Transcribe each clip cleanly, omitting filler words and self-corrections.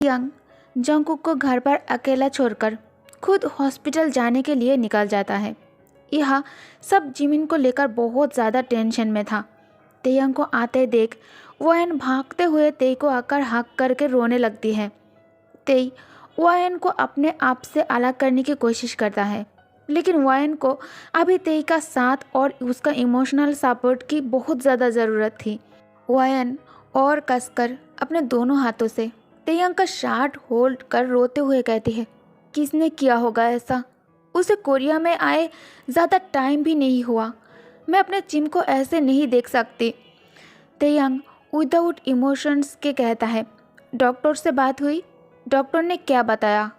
Young Jungkook को घर पर अकेला छोड़कर खुद हॉस्पिटल जाने के लिए निकल जाता है। यह सब जिमिन को लेकर बहुत ज़्यादा टेंशन में था। तेयंग को आते देख वयन भागते हुए तेई को आकर हक करके रोने लगती है। तेई वयन को अपने आप से अलग करने की कोशिश करता है, लेकिन वयन को अभी तेई का साथ और उसका इमोशनल सपोर्ट की बहुत ज़्यादा ज़रूरत थी। वयन और कसकर अपने दोनों हाथों से तेयंग का शर्ट होल्ड कर रोते हुए कहती है, किसने किया होगा ऐसा? उसे कोरिया में आए ज़्यादा टाइम भी नहीं हुआ। मैं अपने जिम को ऐसे नहीं देख सकती। तेयंग विदाउट इमोशंस के कहता है, डॉक्टर से बात हुई? डॉक्टर ने क्या बताया?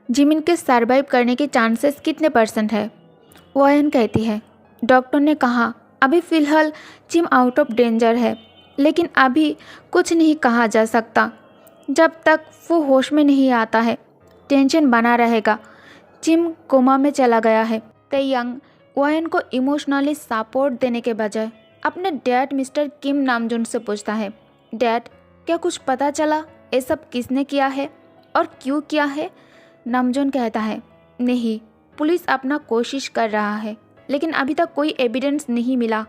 जिमिन के सर्वाइव करने के चांसेस कितने % है? वयन कहती है, डॉक्टर ने कहा अभी फ़िलहाल जिम आउट ऑफ डेंजर है, लेकिन अभी कुछ नहीं कहा जा सकता। जब तक वो होश में नहीं आता है टेंशन बना रहेगा। जिम कोमा में चला गया है। तेयंग वयन को इमोशनली सपोर्ट देने के बजाय अपने डैड मिस्टर किम नामजून से पूछता है, डैड क्या कुछ पता चला ये सब किसने किया है और क्यों किया है? नामजून कहता है, नहीं, पुलिस अपना कोशिश कर रहा है, लेकिन अभी तक कोई एविडेंस नहीं मिला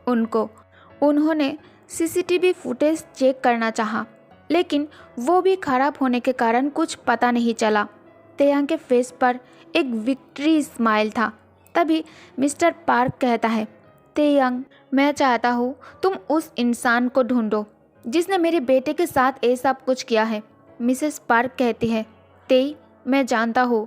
उनको। उन्होंने सीसीटीवी फुटेज चेक करना चाहा, लेकिन वो भी खराब होने के कारण कुछ पता नहीं चला। तेयंग के फेस पर एक विक्ट्री स्माइल था। तभी मिस्टर पार्क कहता है, तेयंग मैं चाहता हूँ तुम उस इंसान को ढूंढो जिसने मेरे बेटे के साथ ये सब कुछ किया है। मिसेस पार्क कहती है, तेई मैं जानता हूँ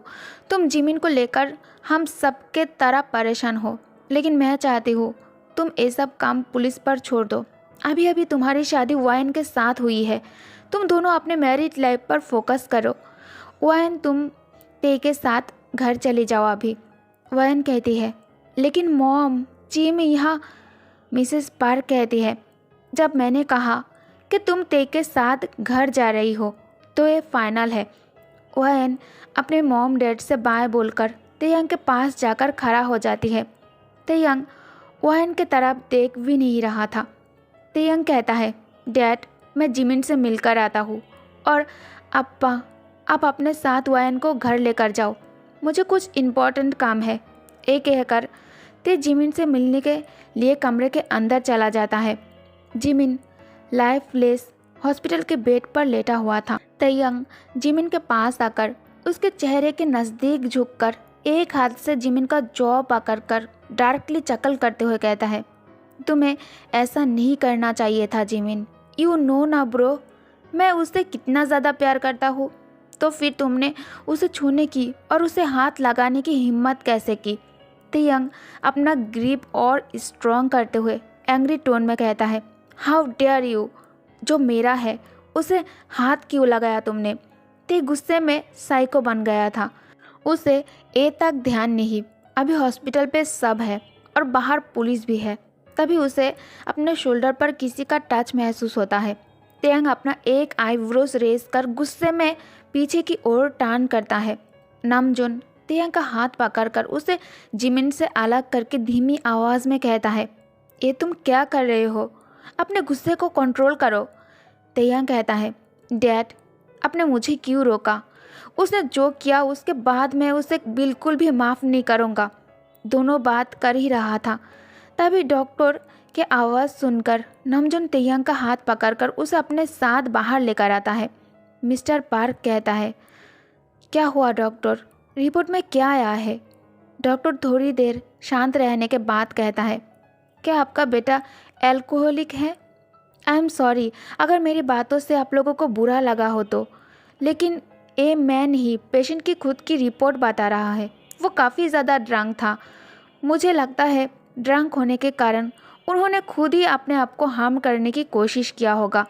तुम जिमिन को लेकर हम सबके तरह परेशान हो, लेकिन मैं चाहती हूँ तुम ये सब काम पुलिस पर छोड़ दो। अभी अभी तुम्हारी शादी वयन के साथ हुई है, तुम दोनों अपने मैरिड लाइफ पर फोकस करो। वयन तुम तेई के साथ घर चली जाओ अभी। वयन कहती है, लेकिन मॉम जिम यहाँ। मिसेस पार्क कहती है, जब मैंने कहा कि तुम तेई के साथ घर जा रही हो तो ये फाइनल है। वयन अपने मॉम डैड से बाय बोलकर तेयंग के पास जाकर खड़ा हो जाती है। तेयंग वयन की तरफ देख भी नहीं रहा था। तेयंग कहता है, डैड मैं जिमिन से मिलकर आता हूँ और अप्पा आप अपने साथ वयन को घर लेकर जाओ, मुझे कुछ इम्पोर्टेंट काम है। ये कहकर ते जिमिन से मिलने के लिए कमरे के अंदर चला जाता है। जिमिन लाइफलेस हॉस्पिटल के बेड पर लेटा हुआ था। तेयंग जिमिन के पास आकर उसके चेहरे के नज़दीक झुककर एक हाथ से जिमिन का जॉ पकड़कर डार्कली चकल करते हुए कहता है, तुम्हें ऐसा नहीं करना चाहिए था जिमिन। यू नो ना ब्रो, मैं उससे कितना ज़्यादा प्यार करता हूँ, तो फिर तुमने उसे छूने की और उसे हाथ लगाने की हिम्मत कैसे की? तेयंग अपना ग्रिप और स्ट्रॉन्ग करते हुए एंग्री टोन में कहता है, हाउ डेयर यू, जो मेरा है उसे हाथ क्यों लगाया तुमने? ते गुस्से में साइको बन गया था। उसे ए तक ध्यान नहीं, अभी हॉस्पिटल पे सब है और बाहर पुलिस भी है। तभी उसे अपने शोल्डर पर किसी का टच महसूस होता है। तेयंग अपना एक आईब्रोज रेस कर गुस्से में पीछे की ओर टर्न करता है। नामजून तेयंग का हाथ पकड़कर उसे जिमिन से अलग करके धीमी आवाज़ में कहता है, ये तुम क्या कर रहे हो? अपने गुस्से को कंट्रोल करो। तेयंग कहता है, डैड आपने मुझे क्यों रोका? उसने जो किया उसके बाद मैं उसे बिल्कुल भी माफ़ नहीं करूँगा। दोनों बात कर ही रहा था, तभी डॉक्टर की आवाज़ सुनकर नामजून तेयंग का हाथ पकड़कर उसे अपने साथ बाहर लेकर आता है। मिस्टर पार्क कहता है, क्या हुआ डॉक्टर? रिपोर्ट में क्या आया है? डॉक्टर थोड़ी देर शांत रहने के बाद कहता है, क्या आपका बेटा एल्कोहलिक है? आई एम सॉरी अगर मेरी बातों से आप लोगों को बुरा लगा हो तो, लेकिन ये मैं नहीं, पेशेंट की खुद की रिपोर्ट बता रहा है। वो काफ़ी ज़्यादा ड्रंक था। मुझे लगता है ड्रंक होने के कारण उन्होंने खुद ही अपने आप को हार्म करने की कोशिश किया होगा।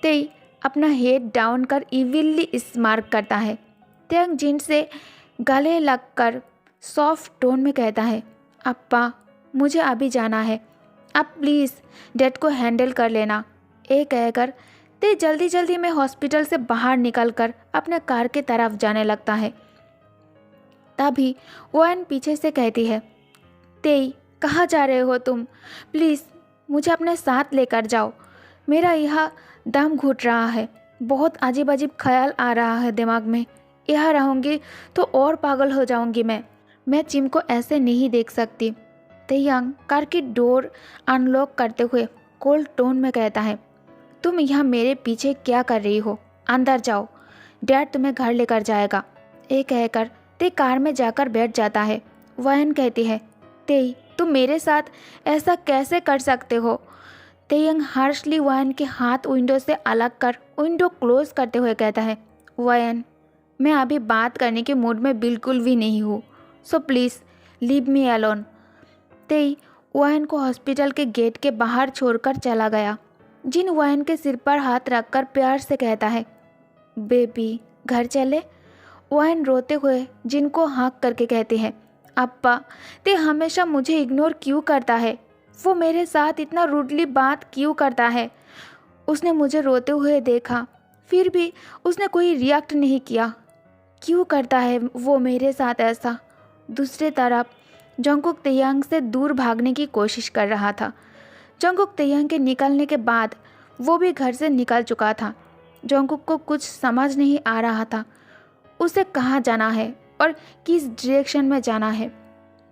तेई अपना हेड डाउन कर इविली स्मार्क करता है। तेयंग जिन से गले लगकर सॉफ्ट टोन में कहता है, अप्पा मुझे अभी जाना है, आप प्लीज़ डैड को हैंडल कर लेना। ये कहकर ते जल्दी जल्दी में हॉस्पिटल से बाहर निकलकर अपने कार की तरफ जाने लगता है। तभी वयन पीछे से कहती है, तेई कहाँ जा रहे हो तुम? प्लीज़ मुझे अपने साथ लेकर जाओ, मेरा यहाँ दम घुट रहा है। बहुत अजीब अजीब ख्याल आ रहा है दिमाग में। यहाँ रहूँगी तो और पागल हो जाऊँगी मैं जिम को ऐसे नहीं देख सकती। तेयांग कार की डोर अनलॉक करते हुए कोल्ड टोन में कहता है, तुम यहाँ मेरे पीछे क्या कर रही हो? अंदर जाओ, डैड तुम्हें घर लेकर जाएगा। ये कहकर ते कार में जाकर बैठ जाता है। वयन कहती है, तेई तुम मेरे साथ ऐसा कैसे कर सकते हो? तेयंग हार्शली वयन के हाथ विंडो से अलग कर विंडो क्लोज करते हुए कहता है, वयन मैं अभी बात करने के मूड में बिल्कुल भी नहीं हूँ, so please leave me alone. तेई वयन को हॉस्पिटल के गेट के बाहर छोड़कर चला गया। जिन वयन के सिर पर हाथ रखकर प्यार से कहता है, बेबी घर चले। वयन रोते हुए जिनको हाँक करके कहते हैं, अप्पा ते हमेशा मुझे इग्नोर क्यों करता है? वो मेरे साथ इतना रूडली बात क्यों करता है? उसने मुझे रोते हुए देखा, फिर भी उसने कोई रिएक्ट नहीं किया। क्यों करता है वो मेरे साथ ऐसा? दूसरी तरफ जंगकुक तेयांग से दूर भागने की कोशिश कर रहा था। जंगकुक तेयांग के निकलने के बाद वो भी घर से निकल चुका था। जंगकुक को कुछ समझ नहीं आ रहा था उसे कहाँ जाना है और किस डायरेक्शन में जाना है।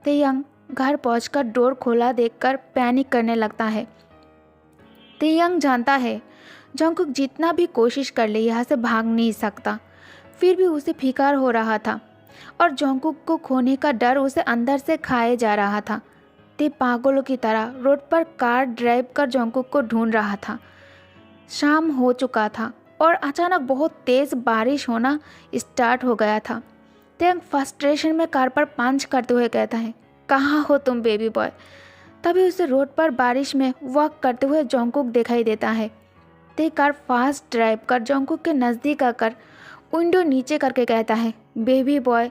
तेयांग घर पहुंचकर डोर खोला देखकर पैनिक करने लगता है। तेयांग जानता है जंगकुक जितना भी कोशिश कर ले यहाँ से भाग नहीं सकता, फिर भी उसे फिकर हो रहा था और जंगकुक को खोने का डर उसे अंदर से खाए जा रहा था। ते पागलों की तरह रोड पर कार ड्राइव कर जंगकुक को ढूंढ रहा था। शाम हो चुका था और अचानक बहुत तेज़ बारिश होना स्टार्ट हो गया था। तेयांग फ्रस्ट्रेशन में कार पर पंच करते हुए कहता है, कहाँ हो तुम बेबी बॉय? तभी उसे रोड पर बारिश में वॉक करते हुए जंगकुक दिखाई देता है। ते कार फास्ट ड्राइव कर जंगकुक के नज़दीक आकर विंडो नीचे करके कहता है, बेबी बॉय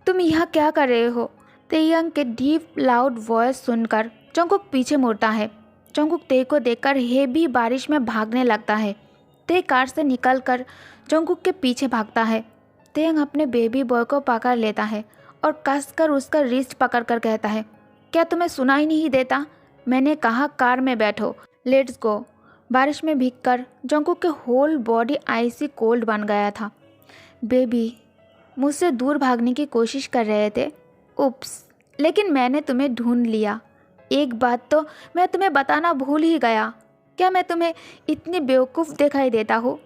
तुम यहाँ क्या कर रहे हो? तेयांग के डीप लाउड वॉइस सुनकर जंगकुक पीछे मुड़ता है। जंगकुक ते को देखकर हेवी बारिश में भागने लगता है। ते कार से निकलकर जंगकुक के पीछे भागता है। तेयांग अपने बेबी बॉय को पकड़ लेता है और कसकर उसका रिस्ट पकड़कर कहता है, क्या तुम्हें सुनाई नहीं देता? मैंने कहा कार में बैठो, लेट्स गो। बारिश में भीगकर जंगकुक के होल बॉडी आइसी कोल्ड बन गया था। बेबी मुझसे दूर भागने की कोशिश कर रहे थे, उप्स, लेकिन मैंने तुम्हें ढूंढ लिया। एक बात तो मैं तुम्हें बताना भूल ही गया, क्या मैं तुम्हें इतनी बेवकूफ़ दिखाई देता हूँ?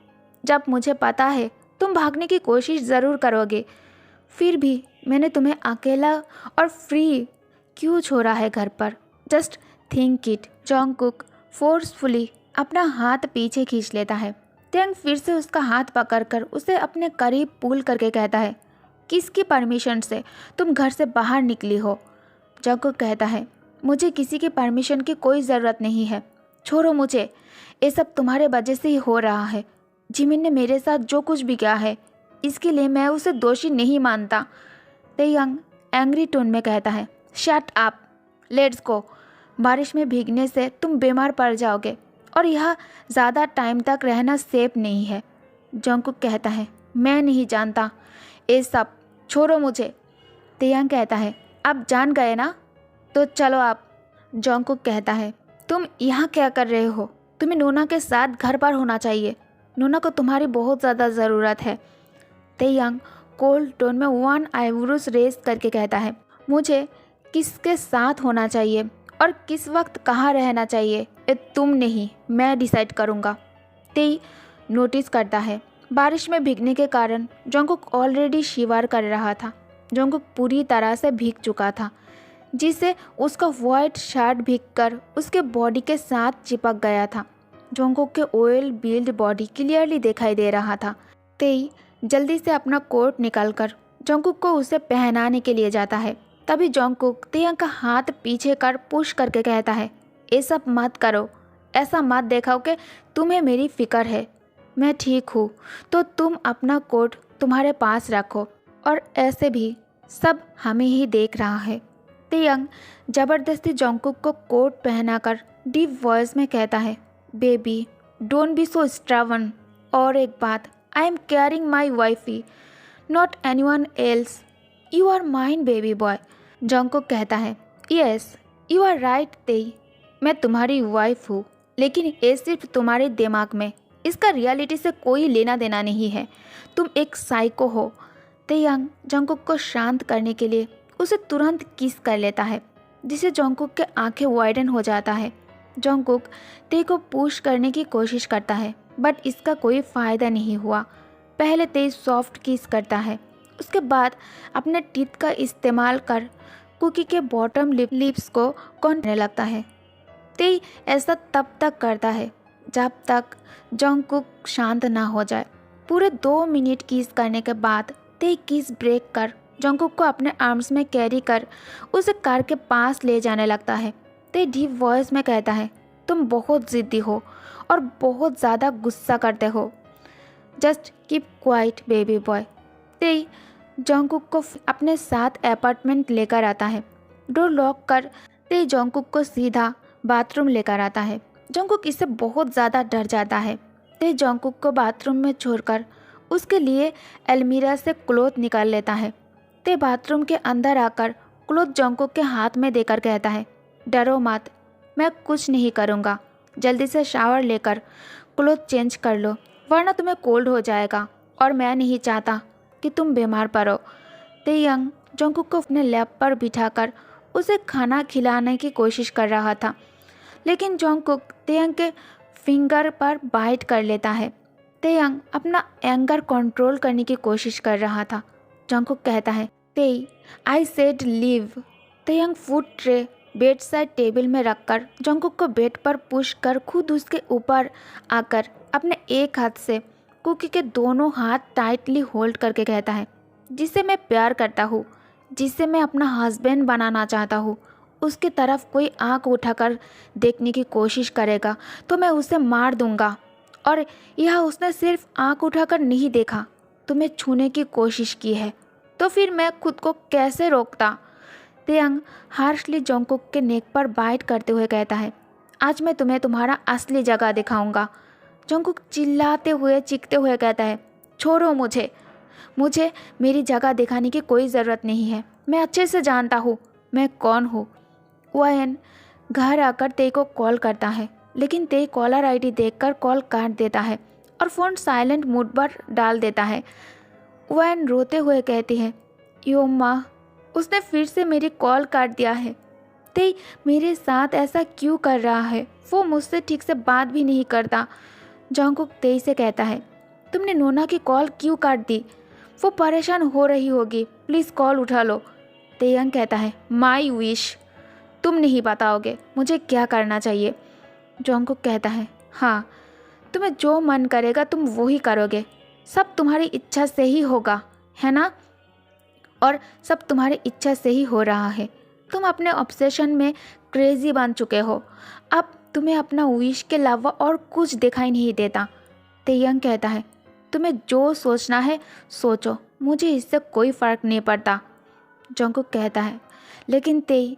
जब मुझे पता है तुम भागने की कोशिश ज़रूर करोगे, फिर भी मैंने तुम्हें अकेला और फ्री क्यों छोड़ा है घर पर? Just think it. Jungkook forcefully अपना हाथ पीछे खींच लेता है। तेयांग फिर से उसका हाथ पकड़कर उसे अपने करीब पुल करके कहता है, किसकी परमिशन से तुम घर से बाहर निकली हो? जंगकुक कहता है, मुझे किसी की परमिशन की कोई ज़रूरत नहीं है, छोड़ो मुझे, ये सब तुम्हारे वजह से ही हो रहा है। जिमिन ने मेरे साथ जो कुछ भी किया है इसके लिए मैं उसे दोषी नहीं मानता। तेयांग एंग्री टोन में कहता है, शट अप, लेट्स गो। बारिश में भीगने से तुम बीमार पड़ जाओगे और यह ज़्यादा टाइम तक रहना सेफ नहीं है। जंगकुक कहता है, मैं नहीं जानता ये सब, छोड़ो मुझे। तेयांग कहता है, अब जान गए ना, तो चलो आप। जंगकुक कहता है, तुम यहाँ क्या कर रहे हो? तुम्हें नोना के साथ घर पर होना चाहिए, नोना को तुम्हारी बहुत ज़्यादा ज़रूरत है। तेयांग कोल्ड टोन में वन आईब्रोज रेस करके कहता है, मुझे किसके साथ होना चाहिए और किस वक्त कहाँ रहना चाहिए ये तुम नहीं, मैं डिसाइड करूँगा। तेई नोटिस करता है बारिश में भीगने के कारण जंगकुक ऑलरेडी शिवर कर रहा था। जंगकुक पूरी तरह से भीग चुका था, जिससे उसका वाइट शर्ट भीगकर उसके बॉडी के साथ चिपक गया था। जंगकुक के ऑयल बिल्ड बॉडी क्लियरली दिखाई दे रहा था। तेई जल्दी से अपना कोट निकालकर जंगकुक को उसे पहनाने के लिए जाता है। तभी जंगकुक तेयांग का हाथ पीछे कर पुश करके कहता है, ये सब मत करो, ऐसा मत दिखाओ कि तुम्हें मेरी फिक्र है। मैं ठीक हूँ, तो तुम अपना कोट तुम्हारे पास रखो, और ऐसे भी सब हमें ही देख रहा है। तेयांग ज़बरदस्ती जंगकुक को कोट पहनाकर डीप वॉइस में कहता है, baby don't be so stubborn. और एक बात, I am caring my wifey, not anyone else. You are mine baby boy. Jungkook कहता है, यस यू आर राइट तेई, मैं तुम्हारी वाइफ हूँ, लेकिन ये सिर्फ तुम्हारे दिमाग में, इसका रियलिटी से कोई लेना देना नहीं है, तुम एक साइको हो। तेयंग जंगकुक को शांत करने के लिए उसे तुरंत किस कर लेता है, जिससे जंगकुक के आंखें वाइडन हो जाता है। जंगकुक ते को पुश करने की कोशिश करता है, बट इसका कोई फ़ायदा नहीं हुआ। पहले ते सॉफ्ट किस करता है, उसके बाद अपने टीथ का इस्तेमाल कर कुकी के बॉटम लिप्स को करने लगता है। ते ऐसा तब तक करता है जब तक जंगकुक शांत ना हो जाए। पूरे 2 मिनट किस करने के बाद ते किस ब्रेक कर जंगकुक को अपने आर्म्स में कैरी कर उसे कार के पास ले जाने लगता है। ते डीप वॉइस में कहता है, तुम बहुत ज़िद्दी हो और बहुत ज़्यादा गुस्सा करते हो। Just keep quiet baby boy. ते जंगकुक को अपने साथ अपार्टमेंट लेकर आता है। डोर लॉक कर ते जंगकुक को सीधा बाथरूम लेकर आता है। जंगकुक इससे बहुत ज़्यादा डर जाता है। ते जंगकुक को बाथरूम में छोड़कर उसके लिए अलमीरा से क्लोथ निकाल लेता है। ते बाथरूम के अंदर आकर क्लोथ जंगकुक के हाथ में देकर कहता है, डरो मत, मैं कुछ नहीं करूँगा। जल्दी से शावर लेकर क्लोथ चेंज कर लो, वरना तुम्हें कोल्ड हो जाएगा और मैं नहीं चाहता कि तुम बीमार पड़ो। तेयंग जंगकुक को अपने लैप पर बिठाकर उसे खाना खिलाने की कोशिश कर रहा था, लेकिन जंगकुक तेयंग के फिंगर पर बाइट कर लेता है। तेयंग अपना एंगर कंट्रोल करने की कोशिश कर रहा था। जंगकुक कहता है, Tae I said leave. Taehyung food tray bedside table में रखकर जंगकुक को बेड पर पुश कर खुद उसके ऊपर आकर अपने एक हाथ से कुकी के दोनों हाथ टाइटली होल्ड करके कहता है, जिसे मैं प्यार करता हूँ, जिसे मैं अपना हस्बैंड बनाना चाहता हूँ, उसकी तरफ कोई आंख उठाकर देखने की कोशिश करेगा तो मैं उसे मार दूंगा। और यह उसने सिर्फ आंख उठाकर नहीं देखा, तुम्हें छूने की कोशिश की है, तो फिर मैं खुद को कैसे रोकता। तेयंग हार्शली जंगकुक के नेक पर बाइट करते हुए कहता है, आज मैं तुम्हें तुम्हारा असली जगह दिखाऊंगा। जंगकुक चिल्लाते हुए चीखते हुए कहता है, छोड़ो मुझे मेरी जगह दिखाने की कोई ज़रूरत नहीं है, मैं अच्छे से जानता हूँ मैं कौन हूँ। वयन घर आकर ते को कॉल करता है, लेकिन ते कॉलर आईडी देखकर कॉल काट देता है और फ़ोन साइलेंट मोड पर डाल देता है। वयन रोते हुए कहती है, यो माँ, उसने फिर से मेरी कॉल काट दिया है। ते मेरे साथ ऐसा क्यों कर रहा है, वो मुझसे ठीक से बात भी नहीं करता। जंगकुक ते से कहता है, तुमने नोना की कॉल क्यों काट दी, वो परेशान हो रही होगी, प्लीज़ कॉल उठा लो। तेयंग कहता है, माई विश, तुम नहीं बताओगे मुझे क्या करना चाहिए। जंगकुक कहता है, हाँ, तुम्हें जो मन करेगा तुम वो ही करोगे, सब तुम्हारी इच्छा से ही होगा, है ना? और सब तुम्हारी इच्छा से ही हो रहा है। तुम अपने ऑब्सेशन में क्रेजी बन चुके हो, अब तुम्हें अपना विश के अलावा और कुछ दिखाई नहीं देता। तेयंग कहता है, तुम्हें जो सोचना है सोचो, मुझे इससे कोई फ़र्क नहीं पड़ता। जंगकुक कहता है, लेकिन तेई,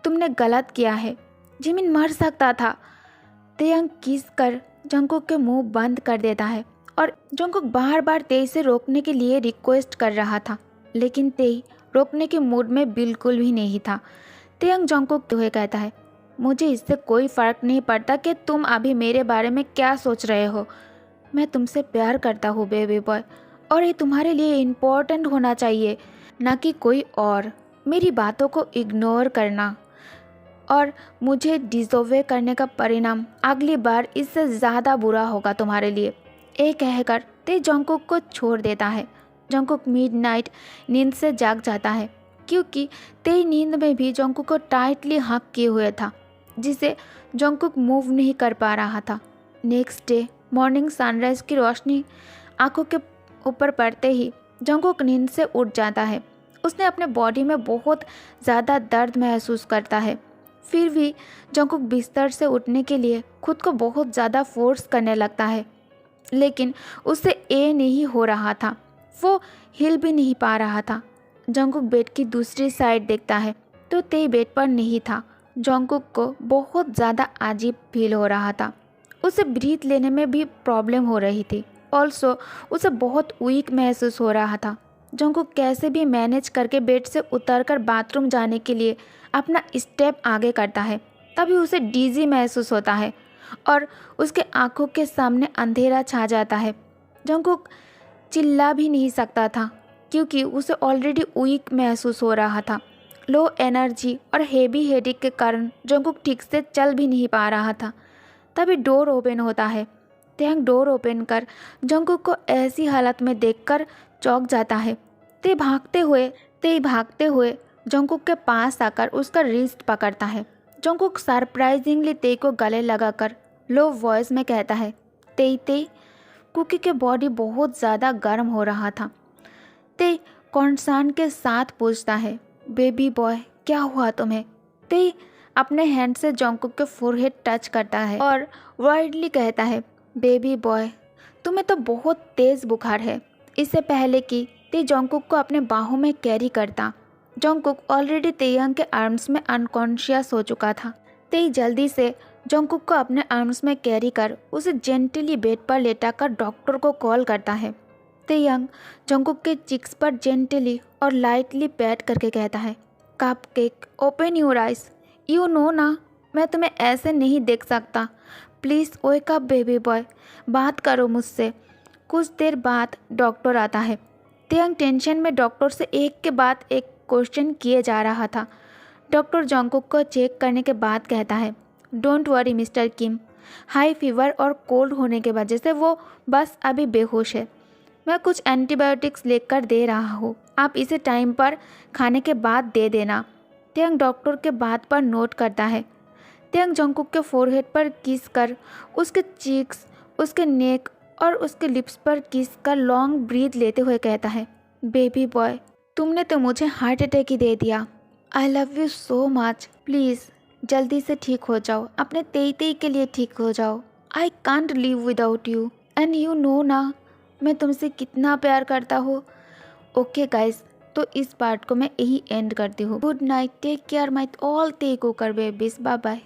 तुमने गलत किया है, जिमिन मर सकता था। तेयंग किस कर जंगकुक के मुंह बंद कर देता है और जंगकुक बार बार तेई से रोकने के लिए रिक्वेस्ट कर रहा था, लेकिन तेई रोकने के मूड में बिल्कुल भी नहीं था। तेयंग जंगकुक हुए कहता है, मुझे इससे कोई फ़र्क नहीं पड़ता कि तुम अभी मेरे बारे में क्या सोच रहे हो, मैं तुमसे प्यार करता हूँ बेबी बॉय, और ये तुम्हारे लिए इम्पोर्टेंट होना चाहिए, ना कि कोई और। मेरी बातों को इग्नोर करना और मुझे डिसोवे करने का परिणाम अगली बार इससे ज़्यादा बुरा होगा तुम्हारे लिए। ये कहकर ते जंगकुक को छोड़ देता है। जंगकुक मिडनाइट नींद से जाग जाता है, क्योंकि ते नींद में भी जंगकुक को टाइटली हक किए हुए था, जिसे जंगकुक मूव नहीं कर पा रहा था। नेक्स्ट डे मॉर्निंग सनराइज़ की रोशनी आंखों के ऊपर पड़ते ही जंगकुक नींद से उठ जाता है। उसने अपने बॉडी में बहुत ज़्यादा दर्द महसूस करता है, फिर भी जंगकुक बिस्तर से उठने के लिए खुद को बहुत ज़्यादा फोर्स करने लगता है, लेकिन उससे ये नहीं हो रहा था, वो हिल भी नहीं पा रहा था। जंगकुक बेड की दूसरी साइड देखता है तो ते बेड पर नहीं था। जंगकुक को बहुत ज़्यादा अजीब फील हो रहा था, उसे ब्रीथ लेने में भी प्रॉब्लम हो रही थी, ऑल्सो उसे बहुत वीक महसूस हो रहा था। जंगकुक कैसे भी मैनेज करके बेड से उतरकर बाथरूम जाने के लिए अपना स्टेप आगे करता है, तभी उसे डीजी महसूस होता है और उसके आंखों के सामने अंधेरा छा जाता है। जंगकुक चिल्ला भी नहीं सकता था क्योंकि उसे ऑलरेडी वीक महसूस हो रहा था। लो एनर्जी और हेवी हेडेक के कारण जंगकुक ठीक से चल भी नहीं पा रहा था। तभी डोर ओपन होता है। तेयांग डोर ओपन कर जंगकुक को ऐसी हालत में देखकर चौंक जाता है। ते भागते हुए जंगकुक के पास आकर उसका रिस्ट पकड़ता है। जंगकुक सरप्राइजिंगली ते को गले लगाकर लो वॉइस में कहता है, ते कुकी के बॉडी बहुत ज़्यादा गर्म हो रहा था। ते कॉन्सर्न के साथ पूछता है, बेबी बॉय क्या हुआ तुम्हें? ते अपने हैंड से जंगकुक के फोरहेड टच करता है और वाइडली कहता है, बेबी बॉय तुम्हें तो बहुत तेज़ बुखार है। इससे पहले कि ते जंगकुक को अपने बाहों में कैरी करता, जंगकुक ऑलरेडी तेयांग के आर्म्स में अनकॉन्शियस हो चुका था। ते जल्दी से जंगकुक को अपने आर्म्स में कैरी कर उसे जेंटली बेड पर लेटाकर डॉक्टर को कॉल करता है। तेयांग जंगकुक के चिक्स पर जेंटली और लाइटली पैट करके कहता है, cupcake open your eyes, you know ना मैं तुम्हें ऐसे नहीं देख सकता। Please wake up baby boy, बात करो मुझसे। कुछ देर बाद डॉक्टर आता है। तेयांग टेंशन में डॉक्टर से एक के बाद एक क्वेश्चन किए जा रहा था। डॉक्टर जंगकुक को चेक करने के बाद कहता है, don't worry mister Kim, high fever और कोल्ड होने की वजह से वो बस अभी बेहोश है। मैं कुछ एंटीबायोटिक्स लेकर दे रहा हूँ, आप इसे टाइम पर खाने के बाद दे देना। तेयांग डॉक्टर के बात पर नोट करता है। तेयांग जंगकुक के फोरहेड पर किस कर, उसके चीक्स, उसके नेक और उसके लिप्स पर किस कर लॉन्ग ब्रीथ लेते हुए कहता है, बेबी बॉय तुमने तो मुझे हार्ट अटैक ही दे दिया। I love you so much, please जल्दी से ठीक हो जाओ, अपने तेई के लिए ठीक हो जाओ। I can't live without you and you know ना मैं तुमसे कितना प्यार करता हूँ। ओके गाइस, तो इस पार्ट को मैं यही एंड करती हूँ। Good night, take care my all Taekookers babies, bye bye.